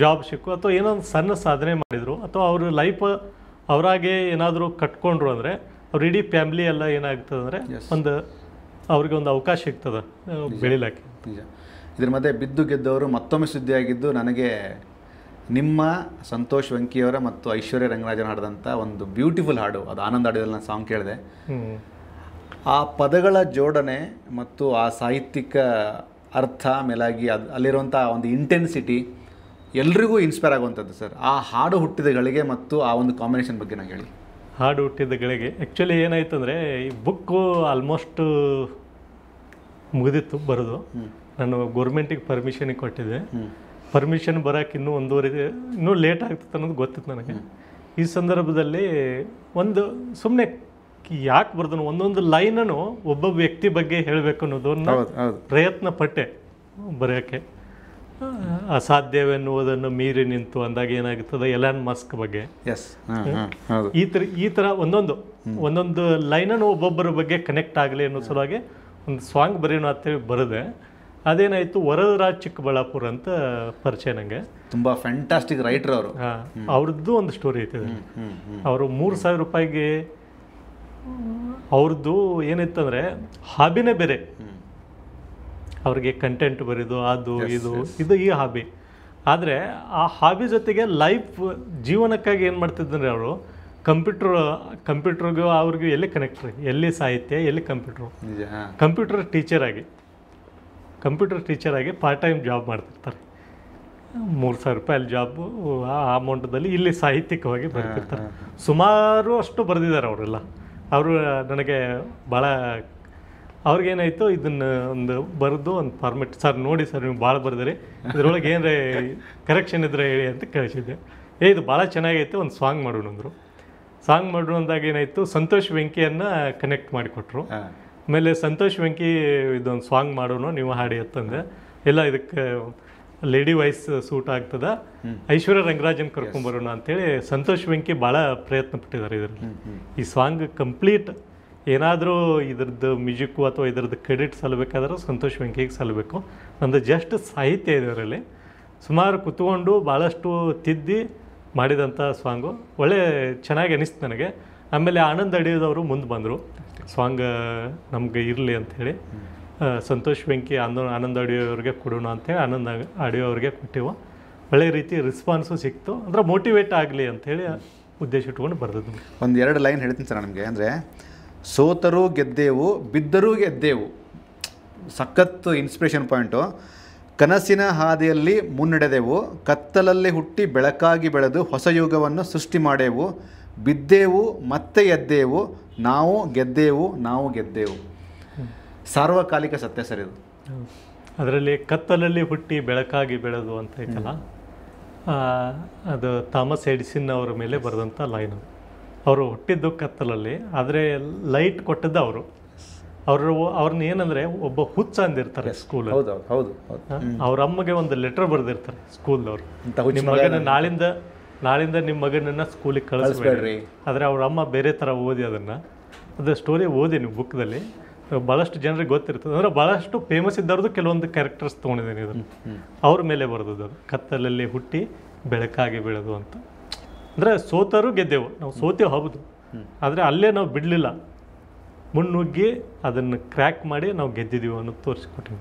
ಜಾಬ್ ಸಿಕ್ಕು ಅಥವಾ ಏನೋ ಒಂದು ಸಣ್ಣ ಸಾಧನೆ ಮಾಡಿದರು ಅಥವಾ ಅವ್ರ ಲೈಫ್ ಅವರಾಗೆ ಏನಾದರೂ ಕಟ್ಕೊಂಡ್ರು ಅಂದರೆ ಅವ್ರ ಇಡೀ ಫ್ಯಾಮ್ಲಿ ಎಲ್ಲ ಏನಾಗ್ತದೆ ಅಂದರೆ ಅವ್ರಿಗೆ ಒಂದು ಅವಕಾಶ ಸಿಗ್ತದೆ ಬೆಳಿಲಿಕ್ಕೆ. ನಿಜ. ಇದ್ರ ಮಧ್ಯೆ ಬಿದ್ದು ಗೆದ್ದವರು ಮತ್ತೊಮ್ಮೆ ಸುದ್ದಿಯಾಗಿದ್ದು ನನಗೆ ನಿಮ್ಮ ಸಂತೋಷ್ ವೆಂಕಿಯವರ ಮತ್ತು ಐಶ್ವರ್ಯ ರಂಗರಾಜನ್ ಹಾಡಿದಂಥ ಒಂದು ಬ್ಯೂಟಿಫುಲ್ ಹಾಡು, ಅದು ಆನಂದ್ ಹಾಡಿದಲ್ಲಿ ನಾನು ಸಾಂಗ್ ಕೇಳಿದೆ. ಆ ಪದಗಳ ಜೋಡಣೆ ಮತ್ತು ಆ ಸಾಹಿತ್ಯಿಕ ಅರ್ಥ ಮೇಲಾಗಿ ಅಲ್ಲಿರುವಂಥ ಒಂದು ಇಂಟೆನ್ಸಿಟಿ ಎಲ್ರಿಗೂ ಇನ್ಸ್ಪೈರ್ ಆಗುವಂಥದ್ದು ಸರ್. ಆ ಹಾಡು ಹುಟ್ಟಿದ ಗಳಿಗೆ ಮತ್ತು ಆ ಒಂದು ಕಾಂಬಿನೇಷನ್ ಬಗ್ಗೆ ನಾನು ಹೇಳಿ. ಹಾಡು ಹುಟ್ಟಿದ ಗಳಿಗೆ ಆ್ಯಕ್ಚುಲಿ ಏನಾಯ್ತು ಅಂದರೆ ಈ ಬುಕ್ಕು ಆಲ್ಮೋಸ್ಟ್ ಮುಗಿದಿತ್ತು ಬರೋದು. ನಾನು ಗೌರ್ಮೆಂಟಿಗೆ ಪರ್ಮಿಷನಿಗೆ ಕೊಟ್ಟಿದ್ದೆ. ಪರ್ಮಿಷನ್ ಬರೋಕೆ ಇನ್ನೂ ಲೇಟ್ ಆಗ್ತಿತ್ತು ಅನ್ನೋದು ಗೊತ್ತಿತ್ತು ನನಗೆ. ಈ ಸಂದರ್ಭದಲ್ಲಿ ಒಂದು ಸುಮ್ಮನೆ ಯಾಕೆ ಬರ್ದನು ಒಂದೊಂದು ಲೈನನ್ನು ಒಬ್ಬ ವ್ಯಕ್ತಿ ಬಗ್ಗೆ ಹೇಳಬೇಕು ಅನ್ನೋದನ್ನು ಪ್ರಯತ್ನ ಪಟ್ಟೆ ಬರೆಯೋಕ್ಕೆ. ಅಸಾಧ್ಯವೆನ್ನುವುದನ್ನು ಮೀರಿ ನಿಂತು ಅಂದಾಗ ಏನಾಗುತ್ತದೆ ಎಲಾನ್ ಮಸ್ಕ್ ಬಗ್ಗೆ ಈ ಥರ ಒಂದೊಂದು ಲೈನನ್ನು ಒಬ್ಬೊಬ್ಬರ ಬಗ್ಗೆ ಕನೆಕ್ಟ್ ಆಗಲಿ ಅನ್ನೋ ಸಲುವಾಗಿ ಒಂದು ಸಾಂಗ್ ಬರೆಯೋಣ ಅಂತೇಳಿ ಬರೆದೆ. ಅದೇನಾಯಿತು, ವರದರಾಜ್ ಚಿಕ್ಕಬಳ್ಳಾಪುರ ಅಂತ ಪರಿಚಯ ನನಗೆ. ತುಂಬ ಫ್ಯಾಂಟಾಸ್ಟಿಕ್ ರೈಟರ್ ಅವರು. ಅವ್ರದ್ದು ಒಂದು ಸ್ಟೋರಿ ಐತೆ. ಅವರು 3,000 ರೂಪಾಯಿಗೆ ಅವ್ರದ್ದು ಏನಿತ್ತಂದರೆ ಹಾಬಿನೇ ಬೇರೆ. ಅವ್ರಿಗೆ ಕಂಟೆಂಟ್ ಬರೆಯೋದು ಅದು ಇದು ಈ ಹಾಬಿ. ಆದರೆ ಆ ಹಾಬಿ ಜೊತೆಗೆ ಲೈಫ್ ಜೀವನಕ್ಕಾಗಿ ಏನು ಮಾಡ್ತಿದ್ದಂದ್ರೆ ಅವರು ಕಂಪ್ಯೂಟ್ರಿಗೂ ಅವ್ರಿಗೂ ಎಲ್ಲಿ ಕನೆಕ್ಟ್ ರೀ, ಎಲ್ಲಿ ಸಾಹಿತ್ಯ ಎಲ್ಲಿ ಕಂಪ್ಯೂಟರ್ ಟೀಚರ್ ಆಗಿ ಪಾರ್ಟ್ ಟೈಮ್ ಜಾಬ್ ಮಾಡ್ತಿರ್ತಾರೆ. 3,000 ರೂಪಾಯಿ ಜಾಬು ಆ ಅಮೌಂಟದಲ್ಲಿ ಇಲ್ಲಿ ಸಾಹಿತ್ಯಿಕವಾಗಿ ಬರ್ತಿರ್ತಾರೆ. ಸುಮಾರು ಅಷ್ಟು ಬರೆದಿದ್ದಾರೆ ಅವರೆಲ್ಲ. ಅವರು ನನಗೆ ಭಾಳ ಅವ್ರಿಗೇನಾಯಿತು ಇದನ್ನು ಒಂದು ಬರೆದು ಒಂದು ಫಾರ್ಮೆಟ್ ಸರ್ ನೋಡಿ ಸರ್ ನೀವು ಭಾಳ ಬರೆದಿರಿ ಇದರೊಳಗೆ ಏನಾರ ಕರೆಕ್ಷನ್ ಇದ್ರೆ ಹೇಳಿ ಅಂತ ಕಳಿಸಿದ್ದೆ. ಇದು ಭಾಳ ಚೆನ್ನಾಗೈತೆ ಒಂದು ಸಾಂಗ್ ಮಾಡೋಣ ಅಂದರು. ಸಾಂಗ್ ಮಾಡೋಣ ಅಂದಾಗ ಏನಾಯಿತು, ಸಂತೋಷ್ ವೆಂಕಿಯನ್ನು ಕನೆಕ್ಟ್ ಮಾಡಿಕೊಟ್ರು. ಆಮೇಲೆ ಸಂತೋಷ್ ವೆಂಕಿ ಇದೊಂದು ಸಾಂಗ್ ಮಾಡೋಣ ನೀವು ಹಾಡಿ ಅಂತಂದೆ. ಎಲ್ಲ ಇದಕ್ಕೆ ಲೇಡಿ ವಾಯ್ಸ್ ಸೂಟ್ ಆಗ್ತದ, ಐಶ್ವರ್ಯ ರಂಗರಾಜನ್ ಕರ್ಕೊಂಬರೋಣ ಅಂತೇಳಿ ಸಂತೋಷ್ ವೆಂಕಿ ಭಾಳ ಪ್ರಯತ್ನ ಪಟ್ಟಿದ್ದಾರೆ ಇದರಲ್ಲಿ. ಈ ಸಾಂಗ್ ಕಂಪ್ಲೀಟ್ ಏನಾದರೂ ಇದ್ರದ್ದು ಮ್ಯೂಸಿಕ್ಕು ಅಥವಾ ಇದ್ರದ್ದು ಕ್ರೆಡಿಟ್ ಸಲ್ಲಬೇಕಾದ್ರೆ ಸಂತೋಷ್ ವೆಂಕಿಗೆ ಸಲ್ಲಬೇಕು. ನಂದು ಜಸ್ಟ್ ಸಾಹಿತ್ಯ ಇದರಲ್ಲಿ ಸುಮಾರು ಕುತ್ಕೊಂಡು ಭಾಳಷ್ಟು ತಿದ್ದಿ ಮಾಡಿದಂಥ ಸಾಂಗು ಒಳ್ಳೆ ಚೆನ್ನಾಗಿ ಅನಿಸ್ತು ನನಗೆ. ಆಮೇಲೆ ಆನಂದ್ ಅಡಿಯೋದವರು ಮುಂದೆ ಬಂದರು, ಸಾಂಗ್ ನಮಗೆ ಇರಲಿ ಅಂಥೇಳಿ. ಸಂತೋಷ್ ವೆಂಕಿ ಆನಂದ್ ಆಡಿಯೋ ಅವ್ರಿಗೆ ಕೊಡೋಣ ಅಂತೇಳಿ ಆನಂದ್ ಆಡಿಯೋ ಅವ್ರಿಗೆ ಕೊಟ್ಟಿವು. ಒಳ್ಳೆ ರೀತಿ ರೆಸ್ಪಾನ್ಸು ಸಿಕ್ತು. ಅಂದರೆ ಮೋಟಿವೇಟ್ ಆಗಲಿ ಅಂಥೇಳಿ ಉದ್ದೇಶ ಇಟ್ಕೊಂಡು ಬರೆದದ್ದು. 1-2 ಲೈನ್ ಹೇಳ್ತೀನಿ ಸರ್ ನಮಗೆ. ಅಂದರೆ ಸೋತರೂ ಗೆದ್ದೇವು, ಬಿದ್ದರೂ ಗೆದ್ದೇವು, ಸಖತ್ತು ಇನ್ಸ್ಪಿರೇಷನ್ ಪಾಯಿಂಟು. ಕನಸಿನ ಹಾದಿಯಲ್ಲಿ ಮುನ್ನಡೆದೆವು, ಕತ್ತಲಲ್ಲಿ ಹುಟ್ಟಿ ಬೆಳಕಾಗಿ ಬೆಳೆದು ಹೊಸ ಯುಗವನ್ನು ಸೃಷ್ಟಿ ಮಾಡೇವು, ಬಿದ್ದೇವು ಮತ್ತೆ ಎದ್ದೇವು, ನಾವು ಗೆದ್ದೇವು. ಸಾರ್ವಕಾಲಿಕ ಸತ್ಯ ಸರ್ ಇದು. ಅದರಲ್ಲಿ ಕತ್ತಲಲ್ಲಿ ಹುಟ್ಟಿ ಬೆಳಕಾಗಿ ಬೆಳೆದು ಅಂತ ಐತಲ್ಲ, ಅದು ಥಾಮಸ್ ಎಡಿಸನ್ ಅವರ ಮೇಲೆ ಬರೆದಂಥ ಲೈನು. ಅವರು ಹುಟ್ಟಿದ್ದು ಕತ್ತಲಲ್ಲಿ, ಆದರೆ ಲೈಟ್ ಕೊಟ್ಟದ್ದು ಅವ್ರನ್ನ ಏನಂದರೆ ಒಬ್ಬ ಹುಚ್ಚ ಅಂದಿರ್ತಾರೆ ಸ್ಕೂಲಲ್ಲಿ. ಅವ್ರ ಅಮ್ಮಗೆ ಒಂದು ಲೆಟರ್ ಬರೆದಿರ್ತಾರೆ ಸ್ಕೂಲ್ದವ್ರು, ನಿಮ್ಮ ಮಗನ ನಾಳಿಂದ ನಿಮ್ಮ ಮಗನನ್ನು ಸ್ಕೂಲಿಗೆ ಕಳಿಸ್ಬೇಡ್ರಿ. ಆದರೆ ಅವ್ರ ಅಮ್ಮ ಬೇರೆ ಥರ ಓದಿ ಅದು ಸ್ಟೋರಿ ಓದಿ ನೀವು ಬುಕ್ದಲ್ಲಿ ಭಾಳಷ್ಟು ಜನರಿಗೆ ಗೊತ್ತಿರ್ತದೆ. ಅಂದರೆ ಭಾಳಷ್ಟು ಫೇಮಸ್ ಇದ್ದವ್ರದ್ದು ಕೆಲವೊಂದು ಕ್ಯಾರೆಕ್ಟರ್ಸ್ ತೊಗೊಂಡಿದ್ದೀನಿ ಇದನ್ನು. ಅವ್ರ ಮೇಲೆ ಬರೆದದ್ದು ಅದು ಕತ್ತಲಲ್ಲಿ ಹುಟ್ಟಿ ಬೆಳಕಾಗಿ ಬೆಳೆದು ಅಂತ. ಅಂದರೆ ಸೋತರೂ ಗೆದ್ದೆವು, ನಾವು ಸೋತೇವು ಹೌದು, ಆದರೆ ಅಲ್ಲೇ ನಾವು ಬಿಡಲಿಲ್ಲ, ಮುನ್ನುಗ್ಗಿ ಅದನ್ನು ಕ್ರ್ಯಾಕ್ ಮಾಡಿ ನಾವು ಗೆದ್ದಿದ್ದೀವಿ ಅನ್ನೋದು ತೋರಿಸ್ಕೊಟ್ಟಿವಿ.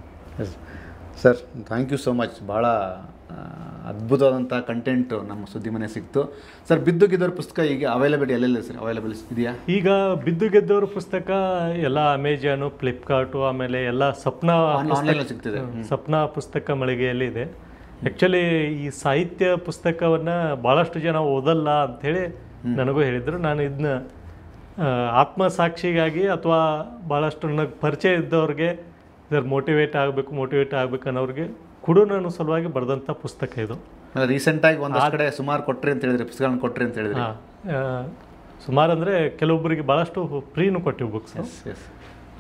Sir thank you so much. ಭಾಳ ಅದ್ಭುತವಾದಂಥ ಕಂಟೆಂಟು ನಮ್ಮ ಸುದ್ದಿ ಮನೆ ಸಿಕ್ತು. ಸರ್ ಬಿದ್ದು ಗೆದ್ದವ್ರ ಪುಸ್ತಕ ಈಗ ಅವೈಲೇಬಲ್ ಎಲ್ಲೆಲ್ಲ ಸರ್ ಅವೈಲೇಬಲ್ ಇದೆಯಾ? ಈಗ ಬಿದ್ದು ಗೆದ್ದವ್ರ ಪುಸ್ತಕ ಎಲ್ಲ ಅಮೆಜಾನು, ಫ್ಲಿಪ್ಕಾರ್ಟು, ಆಮೇಲೆ ಎಲ್ಲ ಆನ್ಲೈನ್ ಸಿಗ್ತಿದೆ. ಸಪ್ನಾ ಪುಸ್ತಕ ಮಳಿಗೆಯಲ್ಲಿ ಇದೆ. ಆ್ಯಕ್ಚುಲಿ ಈ ಸಾಹಿತ್ಯ ಪುಸ್ತಕವನ್ನು ಭಾಳಷ್ಟು ಜನ ಓದಲ್ಲ ಅಂಥೇಳಿ ನನಗೂ ಹೇಳಿದರು. ನಾನು ಇದನ್ನ ಆತ್ಮಸಾಕ್ಷಿಗಾಗಿ ಅಥವಾ ಭಾಳಷ್ಟು ನನಗೆ ಪರಿಚಯ ಇದ್ದವ್ರಿಗೆ ಇದರ ಮೋಟಿವೇಟ್ ಆಗಬೇಕು ಅನ್ನೋರಿಗೆ ಕೂಡ ನಾನು ಸಲುವಾಗಿ ಬರೆದಂಥ ಪುಸ್ತಕ ಇದು. ರೀಸೆಂಟಾಗಿ ಒಂದು ಕಡೆ ಸುಮಾರು ಕೊಟ್ರಿ ಅಂತ ಹೇಳಿದ್ರಿ, ಪುಸ್ತಕಗಳನ್ನ ಕೊಟ್ರಿ ಅಂತ ಹೇಳಿದ್ರಿ. ಸುಮಾರು ಅಂದರೆ ಕೆಲವೊಬ್ಬರಿಗೆ ಭಾಳಷ್ಟು ಫ್ರೀನೂ ಕೊಟ್ಟಿವಿ ಬುಕ್ಸ್.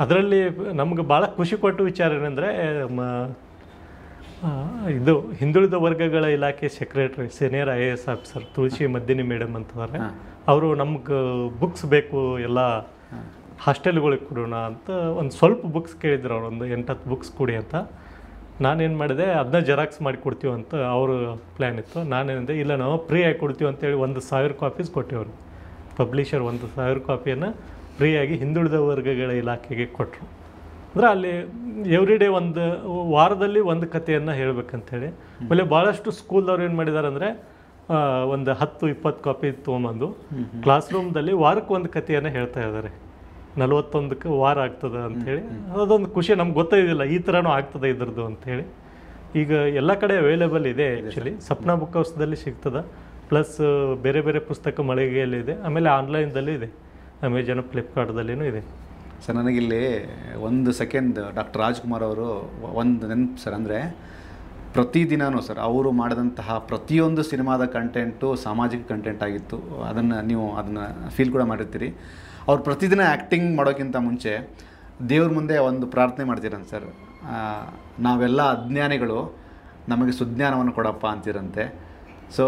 ಅದರಲ್ಲಿ ನಮ್ಗೆ ಭಾಳ ಖುಷಿ ಕೊಟ್ಟ ವಿಚಾರ ಏನಂದರೆ ಇದು ಹಿಂದುಳಿದ ವರ್ಗಗಳ ಇಲಾಖೆ ಸೆಕ್ರೆಟರಿ ಸೀನಿಯರ್ IAS ಆಫೀಸರ್ ತುಳಸಿ ಮದ್ದಿನಿ ಮೇಡಮ್ ಅಂತಂದರೆ ಅವರು ನಮ್ಗೆ ಬುಕ್ಸ್ ಬೇಕು ಎಲ್ಲ ಹಾಸ್ಟೆಲ್ಗಳಿಗೆ ಕೊಡೋಣ ಅಂತ ಒಂದು ಸ್ವಲ್ಪ ಬುಕ್ಸ್ ಕೇಳಿದ್ರು. ಅವ್ರು ಒಂದು 8-10 ಬುಕ್ಸ್ ಕೊಡಿ ಅಂತ. ನಾನೇನು ಮಾಡಿದೆ, ಅದನ್ನ ಜೆರಾಕ್ಸ್ ಮಾಡಿ ಕೊಡ್ತೀವಿ ಅಂತ ಅವರು ಪ್ಲ್ಯಾನ್ ಇತ್ತು. ನಾನೇನಿದೆ ಇಲ್ಲ ನಾವು ಫ್ರೀಯಾಗಿ ಕೊಡ್ತೀವಿ ಅಂತೇಳಿ 1,000 ಕಾಪೀಸ್ ಕೊಟ್ಟಿವ್ರು. ಪಬ್ಲಿಷರ್ 1,000 ಕಾಪಿಯನ್ನು ಫ್ರೀಯಾಗಿ ಹಿಂದುಳಿದ ವರ್ಗಗಳ ಇಲಾಖೆಗೆ ಕೊಟ್ಟರು. ಅಂದರೆ ಅಲ್ಲಿ ಎವ್ರಿ ಡೇ ಒಂದು ವಾರದಲ್ಲಿ ಒಂದು ಕಥೆಯನ್ನು ಹೇಳಬೇಕಂತೇಳಿ. ಆಮೇಲೆ ಭಾಳಷ್ಟು ಸ್ಕೂಲ್ದವ್ರು ಏನು ಮಾಡಿದ್ದಾರೆ ಅಂದರೆ ಒಂದು 10-20 ಕಾಪಿ ತೊಗೊಂಬಂದು ಕ್ಲಾಸ್ ರೂಮ್ದಲ್ಲಿ ವಾರಕ್ಕೆ ಒಂದು ಕಥೆಯನ್ನು ಹೇಳ್ತಾ ಇದ್ದಾರೆ. 41ಕ್ಕೆ ವಾರ ಆಗ್ತದೆ ಅಂಥೇಳಿ. ಅದೊಂದು ಖುಷಿ, ನಮ್ಗೆ ಗೊತ್ತಾಗಿದ್ದಿಲ್ಲ ಈ ಥರನೂ ಆಗ್ತದೆ ಇದ್ರದ್ದು ಅಂಥೇಳಿ. ಈಗ ಎಲ್ಲ ಕಡೆ ಅವೈಲೇಬಲ್ ಇದೆ ಆ್ಯಕ್ಚುಲಿ. ಸಪ್ನಾ ಬುಕ್ ಹೌಸ್ದಲ್ಲಿ ಸಿಗ್ತದೆ, ಪ್ಲಸ್ ಬೇರೆ ಬೇರೆ ಪುಸ್ತಕ ಮಳಿಗೆಯಲ್ಲಿದೆ, ಆಮೇಲೆ ಆನ್ಲೈನ್ದಲ್ಲೂ ಇದೆ, ಅಮೆಜಾನ್ ಫ್ಲಿಪ್ಕಾರ್ಟ್ದಲ್ಲಿನೂ ಇದೆ. ಸರ್ ನನಗಿಲ್ಲಿ ಒಂದು ಸೆಕೆಂಡ್ ಡಾಕ್ಟರ್ ರಾಜ್ಕುಮಾರ್ ಅವರು ಒಂದು ನೆನಪು ಸರ್. ಅಂದರೆ ಪ್ರತಿದಿನವೂ ಸರ್ ಅವರು ಮಾಡಿದಂತಹ ಪ್ರತಿಯೊಂದು ಸಿನಿಮಾದ ಕಂಟೆಂಟು ಸಾಮಾಜಿಕ ಕಂಟೆಂಟ್ ಆಗಿತ್ತು. ನೀವು ಅದನ್ನು ಫೀಲ್ ಕೂಡ ಮಾಡಿರ್ತೀರಿ. ಅವ್ರು ಪ್ರತಿದಿನ ಆ್ಯಕ್ಟಿಂಗ್ ಮಾಡೋಕ್ಕಿಂತ ಮುಂಚೆ ದೇವ್ರ ಮುಂದೆ ಒಂದು ಪ್ರಾರ್ಥನೆ ಮಾಡ್ತೀರಂತೆ ಸರ್. ನಾವೆಲ್ಲ ಅಜ್ಞಾನಿಗಳು, ನಮಗೆ ಸುಜ್ಞಾನವನ್ನು ಕೊಡಪ್ಪ ಅಂತಿರಂತೆ. ಸೊ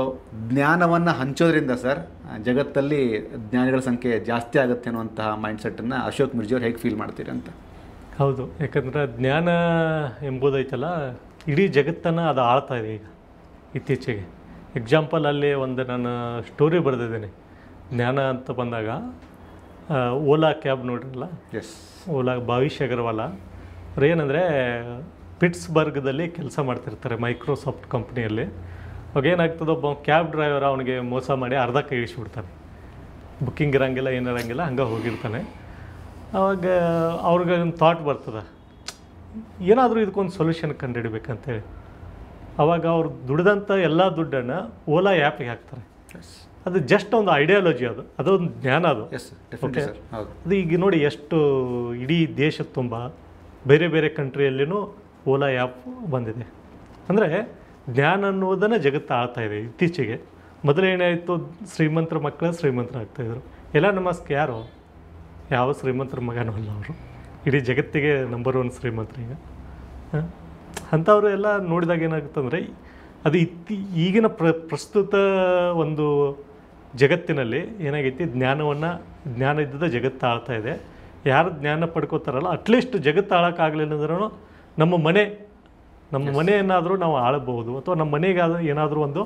ಜ್ಞಾನವನ್ನು ಹಂಚೋದ್ರಿಂದ ಸರ್ ಜಗತ್ತಲ್ಲಿ ಜ್ಞಾನಿಗಳ ಸಂಖ್ಯೆ ಜಾಸ್ತಿ ಆಗುತ್ತೆ ಅನ್ನುವಂತಹ ಮೈಂಡ್ಸೆಟ್ಟನ್ನು ಅಶೋಕ್ ಮಿರ್ಜಿ ಅವ್ರು ಹೇಗೆ ಫೀಲ್ ಮಾಡ್ತೀರಿ ಅಂತ? ಹೌದು, ಯಾಕಂದರೆ ಜ್ಞಾನ ಎಂಬುದೈತಲ್ಲ ಇಡೀ ಜಗತ್ತನ್ನು ಅದು ಆಳ್ತಾ ಇದೆ ಈಗ ಇತ್ತೀಚೆಗೆ. ಎಕ್ಸಾಂಪಲ್ ಅಲ್ಲಿ ಒಂದು ನಾನು ಸ್ಟೋರಿ ಬರೆದಿದ್ದೀನಿ. ಜ್ಞಾನ ಅಂತ ಬಂದಾಗ ಓಲಾ ಕ್ಯಾಬ್ ನೋಡಿರಲ್ಲ, ಓಲಾ ಭವಿಷ್ಯ ಅಗರ್ವಾಲ ಅವ್ರು ಏನಂದರೆ ಪಿಟ್ಸ್ಬರ್ಗ್ದಲ್ಲಿ ಕೆಲಸ ಮಾಡ್ತಿರ್ತಾರೆ ಮೈಕ್ರೋಸಾಫ್ಟ್ ಕಂಪ್ನಿಯಲ್ಲಿ. ಅವಾಗ ಏನಾಗ್ತದೆ, ಒಬ್ಬ ಕ್ಯಾಬ್ ಡ್ರೈವರ್ ಅವನಿಗೆ ಮೋಸ ಮಾಡಿ ಅರ್ಧಕ್ಕೆ ಇಳಿಸ್ಬಿಡ್ತಾನೆ. ಬುಕ್ಕಿಂಗ್ ಇರೋಂಗಿಲ್ಲ, ಏನಿರೋಂಗಿಲ್ಲ, ಹಂಗೆ ಹೋಗಿರ್ತಾನೆ. ಆವಾಗ ಅವ್ರಿಗೆ ಒಂದು ಥಾಟ್ ಬರ್ತದೆ, ಏನಾದರೂ ಇದಕ್ಕೊಂದು ಸೊಲ್ಯೂಷನ್ ಕಂಡುಹಿಡಬೇಕಂತೇಳಿ. ಆವಾಗ ಅವ್ರು ದುಡ್ದಂಥ ಎಲ್ಲ ದುಡ್ಡನ್ನು ಓಲಾ ಆ್ಯಪಿಗೆ ಹಾಕ್ತಾರೆ. ಅದು ಜಸ್ಟ್ ಒಂದು ಐಡಿಯಾಲಜಿ, ಅದೊಂದು ಜ್ಞಾನ ಅದು. ಓಕೆ, ಅದು ಈಗ ನೋಡಿ ಎಷ್ಟು ಇಡೀ ದೇಶದ ತುಂಬ ಬೇರೆ ಬೇರೆ ಕಂಟ್ರಿಯಲ್ಲಿನೂ ಓಲಾ ಆ್ಯಪ್ ಬಂದಿದೆ. ಅಂದರೆ ಜ್ಞಾನ ಅನ್ನೋದನ್ನು ಜಗತ್ತು ಆಳ್ತಾ ಇದೆ ಇತ್ತೀಚೆಗೆ. ಮೊದಲೇನಾಯಿತು, ಶ್ರೀಮಂತರ ಮಕ್ಕಳು ಶ್ರೀಮಂತರಾಗ್ತಾಯಿದ್ರು. ಎಲ್ಲ ನಮಸ್ಕ ಯಾರು ಯಾವ ಶ್ರೀಮಂತರ ಮಗನೂ ಅಲ್ಲ ಅವರು, ಇಡೀ ಜಗತ್ತಿಗೆ ನಂಬರ್ 1 ಶ್ರೀಮಂತರೀಗ. ಅಂಥವರು ಎಲ್ಲ ನೋಡಿದಾಗ ಏನಾಗುತ್ತಂದರೆ ಅದು ಈಗಿನ ಪ್ರಸ್ತುತ ಒಂದು ಜಗತ್ತಿನಲ್ಲಿ ಏನಾಗೈತಿ, ಜ್ಞಾನ ಇದ್ದದ ಜಗತ್ತು ಆಳ್ತಾ ಇದೆ. ಯಾರು ಜ್ಞಾನ ಪಡ್ಕೋತಾರಲ್ಲ, ಅಟ್ಲೀಸ್ಟ್ ಜಗತ್ತು ಆಳೋಕ್ಕಾಗಲಿಲ್ಲ ಅಂದ್ರೂ ನಮ್ಮ ಮನೆಯನ್ನಾದರೂ ನಾವು ಆಳಬಹುದು, ಅಥವಾ ನಮ್ಮ ಮನೆಗೆ ಏನಾದರೂ ಒಂದು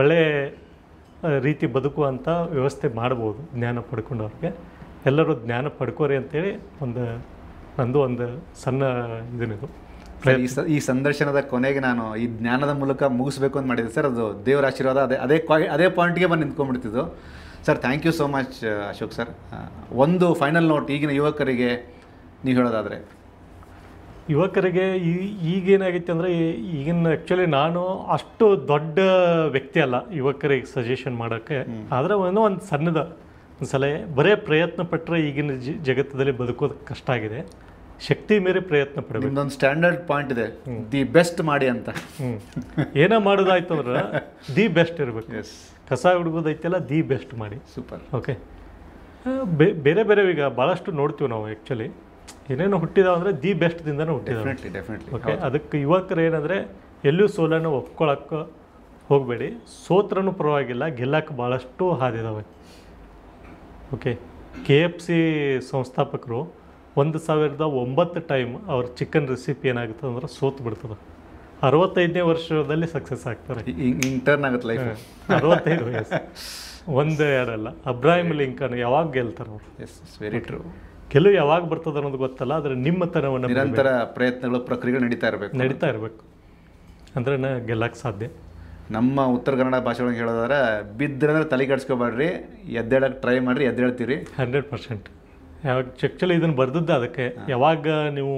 ಒಳ್ಳೆಯ ರೀತಿ ಬದುಕುವಂಥ ವ್ಯವಸ್ಥೆ ಮಾಡ್ಬೋದು ಜ್ಞಾನ ಪಡ್ಕೊಂಡವ್ರಿಗೆ. ಎಲ್ಲರೂ ಜ್ಞಾನ ಪಡ್ಕೋರಿ ಅಂತೇಳಿ ನಂದು ಒಂದು ಸಣ್ಣ ಇದನ್ನಿದು. ಈ ಸಂದರ್ಶನದ ಕೊನೆಗೆ ನಾನು ಈ ಜ್ಞಾನದ ಮೂಲಕ ಮುಗಿಸ್ಬೇಕು ಅಂತ ಮಾಡಿದ್ದೆ ಸರ್. ಅದು ದೇವರ ಆಶೀರ್ವಾದ. ಅದೇ ಪಾಯಿಂಟ್ಗೆ ಬಂದು ನಿಂತ್ಕೊಂಡ್ಬಿಡ್ತಿದ್ದು sir. Thank you so much Ashok sir. ಒಂದು ಫೈನಲ್ ನೋಟ್ ಈಗಿನ ಯುವಕರಿಗೆ ನೀವು ಹೇಳೋದಾದರೆ? ಯುವಕರಿಗೆ ಈಗೇನಾಗೈತೆ ಅಂದರೆ, ಈಗಿನ ಆ್ಯಕ್ಚುಲಿ ನಾನು ಅಷ್ಟು ದೊಡ್ಡ ವ್ಯಕ್ತಿ ಅಲ್ಲ ಯುವಕರಿಗೆ ಸಜೆಷನ್ ಮಾಡೋಕ್ಕೆ. ಆದರೆ ಒಂದು ಸಣ್ಣದ ಒಂದು ಸಲ ಬರೇ ಪ್ರಯತ್ನ ಪಟ್ಟರೆ ಈಗಿನ ಜಗತ್ತದಲ್ಲಿ ಬದುಕೋದು ಕಷ್ಟ ಆಗಿದೆ. ಶಕ್ತಿ ಮೀರಿ ಪ್ರಯತ್ನ ಪಡಬೇಕು. ಒಂದು ಸ್ಟ್ಯಾಂಡರ್ಡ್ ಪಾಯಿಂಟ್ ಇದೆ, ದಿ ಬೆಸ್ಟ್ ಮಾಡಿ ಅಂತ. ಏನೋ ಮಾಡೋದಾಯ್ತು ಅಂದ್ರೆ ದಿ ಬೆಸ್ಟ್ ಇರಬೇಕು. ಕಸ ಹುಡುಗೋದೈತೆಲ್ಲ ದಿ ಬೆಸ್ಟ್ ಮಾಡಿ. ಸೂಪರ್. ಓಕೆ, ಬೇರೆ ಬೇರೆ ಈಗ ಭಾಳಷ್ಟು ನೋಡ್ತೀವಿ ನಾವು. ಆ್ಯಕ್ಚುಲಿ ಏನೇನು ಹುಟ್ಟಿದಾವೆ ಅಂದರೆ ದಿ ಬೆಸ್ಟ್ದಿಂದನೂ ಹುಟ್ಟಿದಾವೆ. ಓಕೆ, ಅದಕ್ಕೆ ಯುವಕರು ಏನಂದರೆ ಎಲ್ಲೂ ಸೋಲನ್ನು ಒಪ್ಕೊಳ್ಳೋಕ್ಕೆ ಹೋಗಬೇಡಿ. ಸೋತ್ರನೂ ಪರವಾಗಿಲ್ಲ, ಗೆಲ್ಲಕ್ಕೆ ಭಾಳಷ್ಟು ಹಾದಿದಾವೆ. ಓಕೆ, KFC ಸಂಸ್ಥಾಪಕರು 1009 ಟೈಮ್ ಅವ್ರ ಚಿಕನ್ ರೆಸಿಪಿ ಏನಾಗುತ್ತೆ ಅಂದ್ರೆ ಸೋತು ಬಿಡ್ತದೆ. 65ನೇ ವರ್ಷದಲ್ಲಿ ಸಕ್ಸಸ್ ಆಗ್ತಾರೆ. ಟರ್ನ್ ಆಗುತ್ತೆ ಲೈಫ್. 65 ವಯಸ್ಸು, 1-2 ಅಲ್ಲ. ಅಬ್ರಾಹಿಂ ಲಿಂಕನ್ ಯಾವಾಗ ಗೆಲ್ತಾರೆ ಅವರು? Very true. ಗೆಲುವು ಯಾವಾಗ ಬರ್ತದೆ ಅನ್ನೋದು ಗೊತ್ತಲ್ಲ, ಆದರೆ ನಿಮ್ಮತನವನ್ನು ನಿರಂತರ ಪ್ರಯತ್ನಗಳು, ಪ್ರಕ್ರಿಯೆಗಳು ನಡೀತಾ ಇರಬೇಕು. ಅಂದ್ರೆ ಗೆಲ್ಲಕ್ಕೆ ಸಾಧ್ಯ. ನಮ್ಮ ಉತ್ತರ ಕನ್ನಡ ಭಾಷೆ ಒಳಗೆ ಹೇಳೋದಾದ್ರೆ ಬಿದ್ದರೆ ಅಂದರೆ ತಲೆ ಕೆಡಿಸ್ಕೊಬೇಡ್ರಿ, ಎದ್ದೇಳಕ್ಕೆ ಟ್ರೈ ಮಾಡಿರಿ, ಎದ್ದೇಳ್ತೀರಿ. 100%. ಯಾವಾಗ ಆ್ಯಕ್ಚುಲಿ ಇದನ್ನು ಬರ್ದದ್ದು ಅದಕ್ಕೆ, ಯಾವಾಗ ನೀವು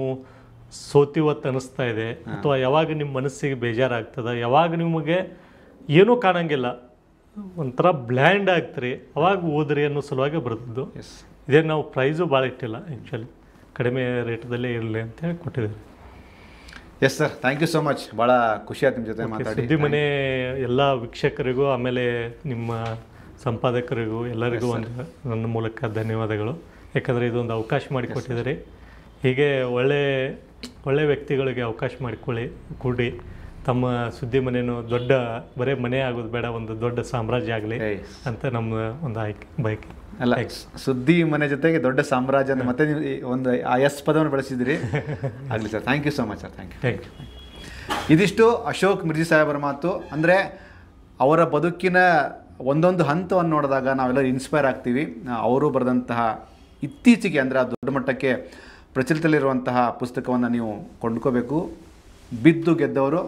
ಸೋತಿವತ್ತು ಅನ್ನಿಸ್ತಾ ಇದೆ ಅಥವಾ ಯಾವಾಗ ನಿಮ್ಮ ಮನಸ್ಸಿಗೆ ಬೇಜಾರಾಗ್ತದೆ, ಯಾವಾಗ ನಿಮಗೆ ಏನೂ ಕಾಣಂಗಿಲ್ಲ, ಒಂಥರ ಬ್ಲ್ಯಾಂಡ್ ಆಗ್ತೀರಿ, ಅವಾಗ ಓದ್ರಿ ಅನ್ನೋ ಸಲುವಾಗಿ ಬರೆದದ್ದು. ಇದೇ ನಾವು ಪ್ರೈಸು ಭಾಳ ಇಟ್ಟಿಲ್ಲ, ಆ್ಯಕ್ಚುಲಿ ಕಡಿಮೆ ರೇಟದಲ್ಲೇ ಇರಲಿ ಅಂತ ಹೇಳಿ ಕೊಟ್ಟಿದ್ದೀವಿ. Yes sir, thank you so much. ಭಾಳ ಖುಷಿ ಆಯ್ತು ನಿಮ್ಮ ಜೊತೆ ಮಾತಾಡಿ. ಸುದ್ದಿ ಮನೆ ಎಲ್ಲ ವೀಕ್ಷಕರಿಗೂ ಆಮೇಲೆ ನಿಮ್ಮ ಸಂಪಾದಕರಿಗೂ ಎಲ್ಲರಿಗೂ ಒಂದು ನನ್ನ ಮೂಲಕ ಧನ್ಯವಾದಗಳು. ಯಾಕಂದರೆ ಇದೊಂದು ಅವಕಾಶ ಮಾಡಿಕೊಟ್ಟಿದ್ದೀರಿ. ಹೀಗೆ ಒಳ್ಳೆ ವ್ಯಕ್ತಿಗಳಿಗೆ ಅವಕಾಶ ಕೊಡಿ. ತಮ್ಮ ಸುದ್ದಿ ಮನೆಯೂ ದೊಡ್ಡ ಬರೀ ಮನೆ ಆಗೋದು ಬೇಡ, ಒಂದು ದೊಡ್ಡ ಸಾಮ್ರಾಜ್ಯ ಆಗಲಿ ಅಂತ ನಮ್ಮ ಒಂದು ಬಯಕೆ. ಅಲ್ಲ, ಸುದ್ದಿ ಮನೆ ಜೊತೆಗೆ ದೊಡ್ಡ ಸಾಮ್ರಾಜ್ಯ ಅಂತ ಮತ್ತೆ ನೀವು ಒಂದು ಪದವನ್ನು ಬಳಸಿದಿರಿ. ಆಗಲಿ sir, thank you so much sir. Thank you. ಇದಿಷ್ಟು ಅಶೋಕ್ ಮಿರ್ಜಿ ಸಾಹೇಬರ ಮಾತು. ಅಂದರೆ ಅವರ ಬದುಕಿನ ಒಂದೊಂದು ಹಂತವನ್ನು ನೋಡಿದಾಗ ನಾವೆಲ್ಲರೂ ಇನ್ಸ್ಪೈರ್ ಆಗ್ತೀವಿ. ಅವರು ಬರೆದಂತಹ ಇತ್ತೀಚೆಗೆ ಅಂದರೆ ಆ ದೊಡ್ಡ ಮಟ್ಟಕ್ಕೆ ಪ್ರಚಲಿತದಲ್ಲಿರುವಂತಹ ಪುಸ್ತಕವನ್ನು ನೀವು ಕೊಂಡ್ಕೋಬೇಕು. ಬಿದ್ದು ಗೆದ್ದವರು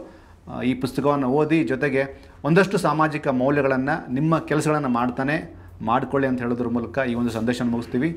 ಈ ಪುಸ್ತಕವನ್ನು ಓದಿ, ಜೊತೆಗೆ ಒಂದಷ್ಟು ಸಾಮಾಜಿಕ ಮೌಲ್ಯಗಳನ್ನು ನಿಮ್ಮ ಕೆಲಸಗಳನ್ನು ಮಾಡಿಕೊಳ್ಳಿ ಅಂತ ಹೇಳೋದ್ರ ಮೂಲಕ ಈ ಒಂದು ಸಂದೇಶವನ್ನು ಮುಗಿಸ್ತೀವಿ.